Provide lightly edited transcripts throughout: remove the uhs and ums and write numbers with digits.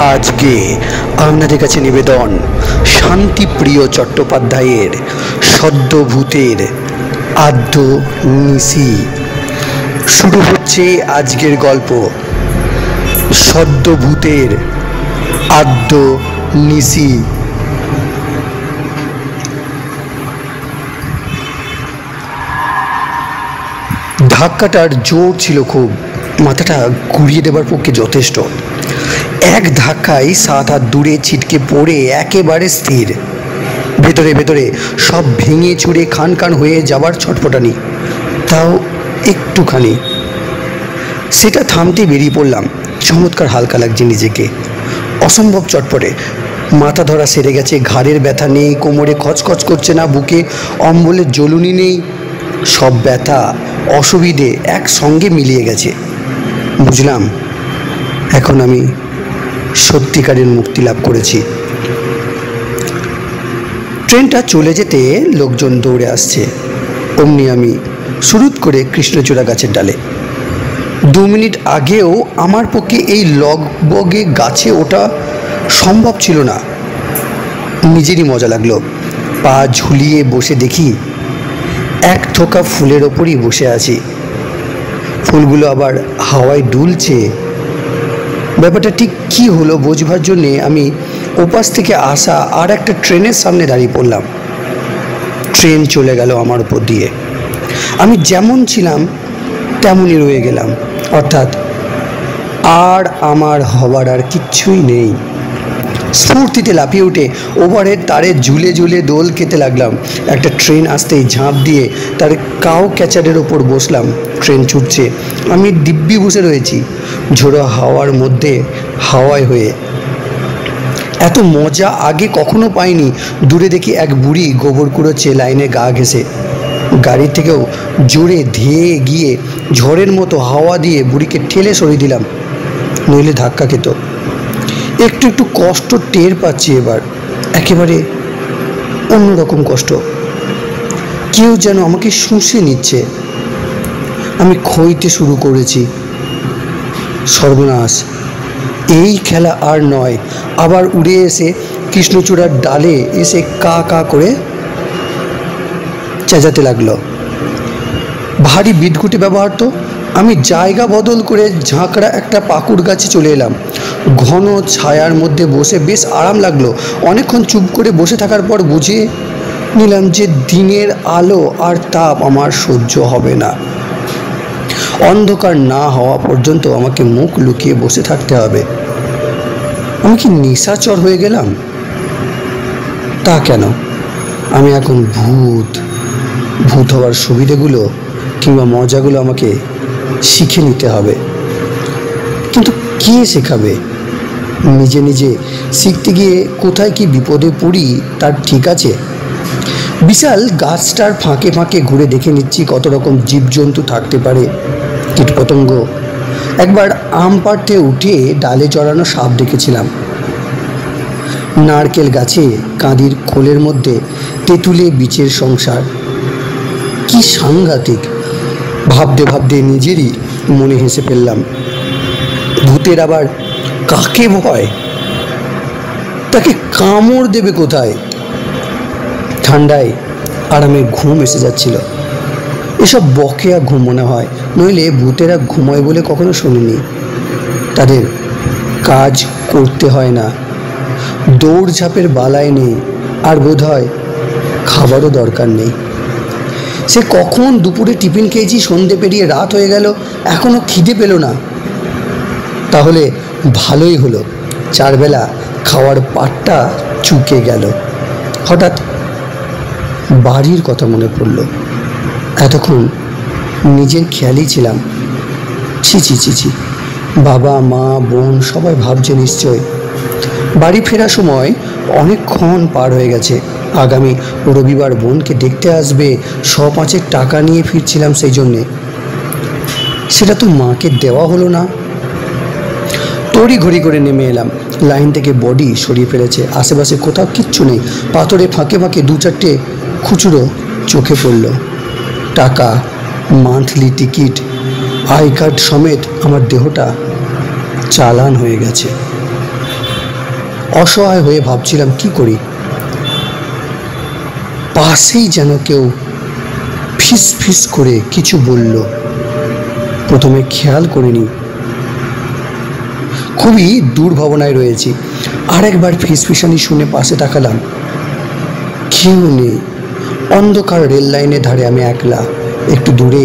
আজকে আপনাদের কাছে নিবেদন শান্তিপ্রিয় চট্টোপাধ্যায়ের সদ্যভূতের আদ্য নিশি। শুরু হচ্ছে আজকের গল্প সদ্যভূতের আদ্য নিশি। ধাক্কাটার জোর ছিল খুব, মাথাটা ঘুরিয়ে দেবার পক্ষে যথেষ্ট। এক ধাক্কায় 7 হাত দূরে ছিটকে পড়ে একেবারে স্থির। ভেতরে ভেতরে সব ভেঙে চুরে খান খান হয়ে যাবার ছটফটানি, তাও একটুখানি। সেটা থামতে বেরিয়ে পড়লাম। চমৎকার হালকা লাগছে নিজেকে, অসম্ভব চটপটে। মাথা ধরা সেরে গেছে, ঘাড়ের ব্যথা নেই, কোমরে খচখচ করছে না, বুকে অম্বলের জ্বলুনি নেই। সব ব্যথা অসুবিধে একসঙ্গে মিলিয়ে গেছে। বুঝলাম এখন আমি সত্যিকারের মুক্তি লাভ করেছি। ট্রেনটা চলে যেতে লোকজন দৌড়ে আসছে। অমনি আমি সুরুৎ করে কৃষ্ণচূড়া গাছের ডালে। 2 মিনিট আগেও আমার পক্ষে এই লগবগে গাছে ওঠা সম্ভব ছিল না। নিজেরই মজা লাগলো। পা ঝুলিয়ে বসে দেখি এক থোকা ফুলের ওপরই বসে আছি। ফুলগুলো আবার হাওয়ায় দুলছে। ব্যাপারটা ঠিক কী হলো বোঝবার জন্যে আমি ওপাশ থেকে আসা আর একটা ট্রেনের সামনে দাঁড়িয়ে পড়লাম। ট্রেন চলে গেল আমার উপর দিয়ে। আমি যেমন ছিলাম তেমনই রয়ে গেলাম, অর্থাৎ আর আমার হবার আর কিচ্ছুই নেই। স্ফূর্তিতে লাফিয়ে উঠে ওভারের তারে ঝুলে ঝুলে দোল খেতে লাগলাম। একটা ট্রেন আসতেই ঝাঁপ দিয়ে তার কাউ ক্যাচারের ওপর বসলাম। ট্রেন ছুটছে, আমি দিব্যি বসে রয়েছি ঝোড়ো হাওয়ার মধ্যে, হাওয়ায় হয়ে। এত মজা আগে কখনো পাইনি। দূরে দেখি এক বুড়ি গোবর কুড়োচ্ছে লাইনে গা ঘেঁষে। গাড়ি থেকেও জোরে ধেয়ে গিয়ে ঝড়ের মতো হাওয়া দিয়ে বুড়িকে ঠেলে সরিয়ে দিলাম, নইলে ধাক্কা খেত। একটু একটু কষ্ট টের পাচ্ছি এবার, একেবারে অন্যরকম কষ্ট। কেউ যেন আমাকে শুষে নিচ্ছে। আমি খইতে শুরু করেছি। সর্বনাশ, এই খেলা আর নয়। আবার উড়ে এসে কৃষ্ণচূড়ার ডালে এসে কা কা করে চেঁচাতে লাগলো। ভারী বিদঘুটে ব্যবহার তো। আমি জায়গা বদল করে ঝাঁকড়া একটা পাকুড় গাছে চলে এলাম। ঘন ছায়ার মধ্যে বসে বেশ আরাম লাগলো। অনেকক্ষণ চুপ করে বসে থাকার পর বুঝে নিলাম যে দিনের আলো আর তাপ আমার সহ্য হবে না। অন্ধকার না হওয়া পর্যন্ত আমাকে মুখ লুকিয়ে বসে থাকতে হবে। আমি কি নিশাচর হয়ে গেলাম? তা কেন, আমি এখন ভূত। ভূত হওয়ার সুবিধেগুলো কিংবা মজাগুলো আমাকে শিখে নিতে হবে। কিন্তু কে শেখাবে? নিজে নিজে শিখতে গিয়ে কোথায় কি বিপদে পড়ি তার ঠিক আছে? বিশাল গাছটার ফাঁকে ফাঁকে ঘুরে দেখে নিচ্ছি কত রকম জীবজন্তু থাকতে পারে, কীটপতঙ্গ। একবার আম পাড়তে উঠে ডালে চড়ানো সাপ দেখেছিলাম। নারকেল গাছে কাঁদির খোলের মধ্যে তেঁতুলে বীচের সংসার। কি সাংঘাতিক! ভাবতে ভাবতে নিজেরই মনে হেসে ফেললাম। ভূতের আবার কাকে ভয়? তাকে কামড় দেবে কোথায়? ঠান্ডায় আরামে ঘুম এসে যাচ্ছিল। এসব বকেয়া ঘুম মনে হয়, নইলে ভূতেরা ঘুমোয় বলে কখনো শুনিনি। তাদের কাজ করতে হয় না, দৌড়ঝাঁপের বালাই নেই, আর বোধ হয় খাবারও দরকার নেই। সে কখন দুপুরে টিফিন খেয়েছি, সন্ধে পেরিয়ে রাত হয়ে গেল, এখনও খিদে পেল না। তাহলে ভালোই হলো, 4 বেলা খাওয়ার পাটটা চুকে গেল। হঠাৎ বাড়ির কথা মনে পড়ল। এতক্ষণ নিজের খেয়ালই ছিলাম। ছি ছি ছি ছি, বাবা মা বোন সবাই ভাবছে নিশ্চয়। বাড়ি ফেরার সময় অনেকক্ষণ পার হয়ে গেছে। আগামী রবিবার বোনকে দেখতে আসবে, 100-5 টাকা নিয়ে ফিরছিলাম সেই জন্যে। সেটা তো মাকে দেওয়া হলো না। তড়ি ঘড়ি করে নেমে এলাম। লাইন থেকে বডি সরিয়ে ফেলেছে, আশেপাশে কোথাও কিচ্ছু নেই। পাথরে ফাঁকে ফাঁকে 2-4টে খুচরো চোখে পড়ল। টাকা, মান্থলি টিকিট, আই কার্ড সমেত আমার দেহটা চালান হয়ে গেছে। অসহায় হয়ে ভাবছিলাম কি করি। পাশেই যেন কেউ ফিস ফিস করে কিছু বলল। প্রথমে খেয়াল করিনি, খুবই দুর্ভাবনায় রয়েছি। আরেকবার ফিসফিসানি শুনে পাশে তাকালাম, কেউ নেই। অন্ধকার রেল লাইনের ধারে আমি একলা। একটু দূরে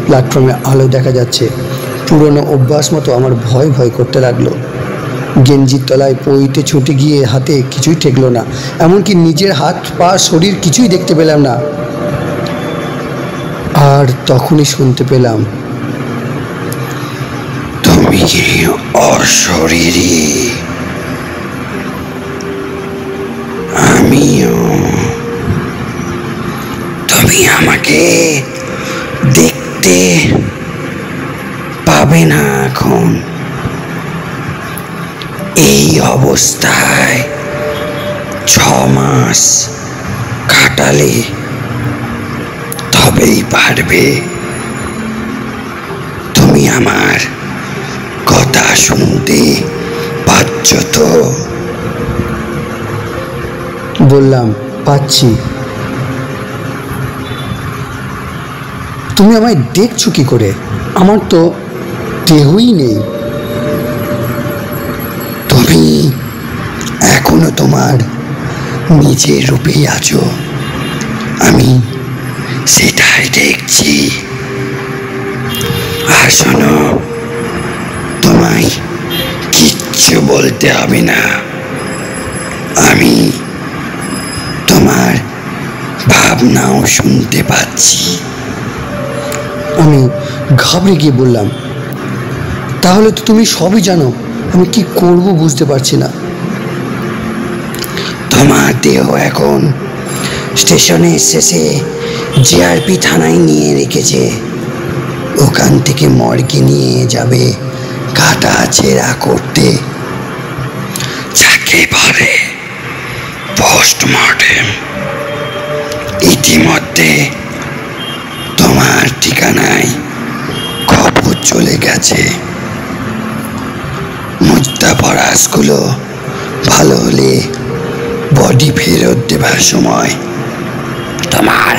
প্ল্যাটফর্মে আলো দেখা যাচ্ছে। পুরনো অভ্যাস মতো আমার ভয় ভয় করতে লাগলো। গেঞ্জির তলায় পইতে ছুটে গিয়ে হাতে কিছুই ঠেকলো না, এমনকি নিজের হাত পা শরীর কিছুই দেখতে পেলাম না। আর তখনই শুনতে পেলাম, তুমি অশরীরী, আমিও। তুমি আমাকে দেখতে পাবে না এখন। এই অবস্থায় 6 মাস কাটালে তবেই পারবে। তুমি আমার কথা শুনতে পাচ্ছ তো? বললাম, পাচ্ছি। তুমি আমায় দেখছো কি করে? আমার তো দেহই নেই। তুমি এখনো তোমার নিজের রূপেই আছো, আমি সেটাই দেখছি। আর শোনো, তোমায় কিচ্ছু বলতে হবে না, আমি তোমার ভাবনাও শুনতে পাচ্ছি। আমি ঘাবড়ে গিয়ে বললাম, তাহলে তো তুমি সবই জানো, আমি কি করব বুঝতে পারছি না। তোমার দেহ এখন স্টেশনের শেষে জিআরপি থানায় নিয়ে রেখেছে। ওখান থেকে মর্গে নিয়ে যাবে কাটা ছেঁড়া করতে, যাকে বলে পোস্টমর্টেম। ইতিমধ্যে তোমার ঠিকানায় খবর চলে গেছে। মুদ্রা পরাশগুলো ভালো হলে বডি ফেরত দেবার সময় তোমার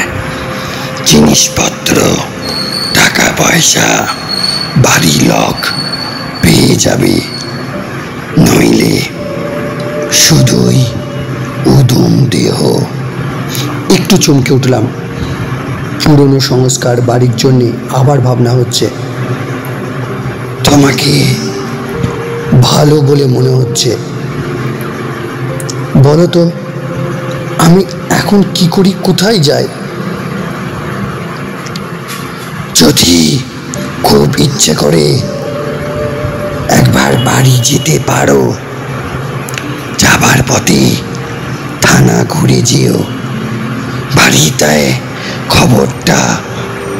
জিনিসপত্র, টাকা পয়সা, বাড়ি লক পেয়ে যাবে। নইলে শুধুই উদম দেহ। একটু চমকে উঠলাম। পুরনো সংস্কার বাড়ির জন্যে আবার ভাবনা হচ্ছে। তোমাকে ভালো বলে মনে হচ্ছে। বলো তো, আমি এখন কি করি, কোথায় যাই? যদি খুব ইচ্ছে করে একবার বাড়ি যেতে পারো, যাবার পথে থানা ঘুরে যেও। বাড়িতে খবরটা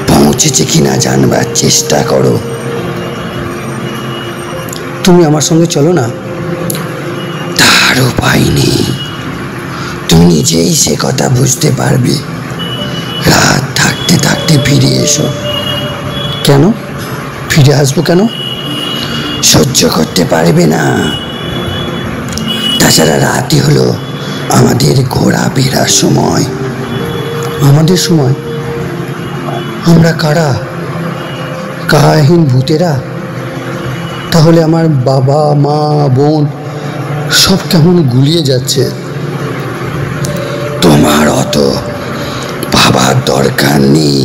পৌঁছেছে কিনা জানবার চেষ্টা করো। তুমি আমার সঙ্গে চলো না? তার উপায় নেই, তুমি নিজেই সে কথা বুঝতে পারবে। রাত থাকতে থাকতে ফিরে এসো। কেন ফিরে আসবো? কেন? সহ্য করতে পারবে না? তাছাড়া রাতই হলো আমাদের ঘোরাফেরার সময়। আমাদের সময়? আমরা কারা? কায়াহীন ভূতেরা? তাহলে আমার বাবা মা বোন সব কেমন গুলিয়ে যাচ্ছে। তোমার অত ভাবার দরকার নেই।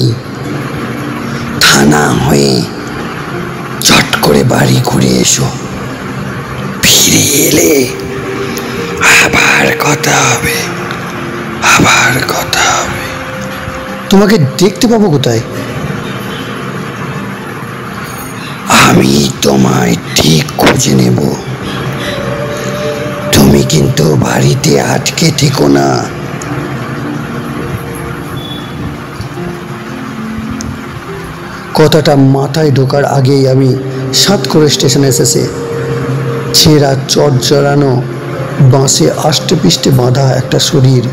থানা হয়ে চট করে বাড়ি ঘুরে এসো। ফিরে এলে আবার কথা হবে, আবার কথা হবে। তোমাকে দেখতে পাবো কোথায়? আমি তোমায় ঠিক খুঁজে নেব। তুমি কিন্তু বাড়িতে আটকে থেকো না। কথাটা মাথায় ঢোকার আগেই আমি সাত করে স্টেশনে এসেছে। ছেঁড়া চট জড়ানো বাঁশে আষ্টে পিষ্টে বাঁধা একটা শরীর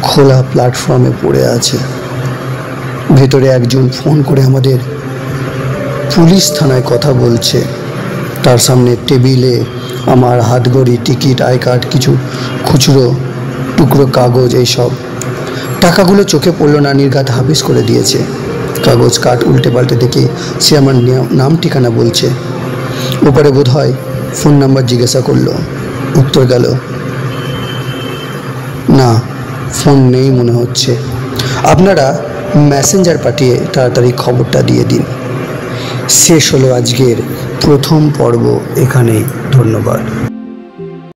খোলা প্ল্যাটফর্মে পড়ে আছে। ভেতরে একজন ফোন করে আমাদের পুলিশ থানায় কথা বলছে। তার সামনে টেবিলে আমার হাতঘড়ি, টিকিট, আই কার্ড, কিছু খুচরো টুকরো কাগজ, এইসব। টাকাগুলো চোখে পড়লো না, নির্ঘাত হাবিস করে দিয়েছে। কাগজ কাঠ উল্টে পাল্টে দেখে সে আমার নাম ঠিকানা বলছে। ওপারে বোধ হয় ফোন নাম্বার জিজ্ঞাসা করলো। উত্তর গেল, না, ফোন নেই মনে হচ্ছে। আপনারা মেসেঞ্জার পাঠিয়ে তাড়াতাড়ি খবরটা দিয়ে দিন। শেষ হলো আজকের প্রথম পর্ব এখানেই। ধন্যবাদ।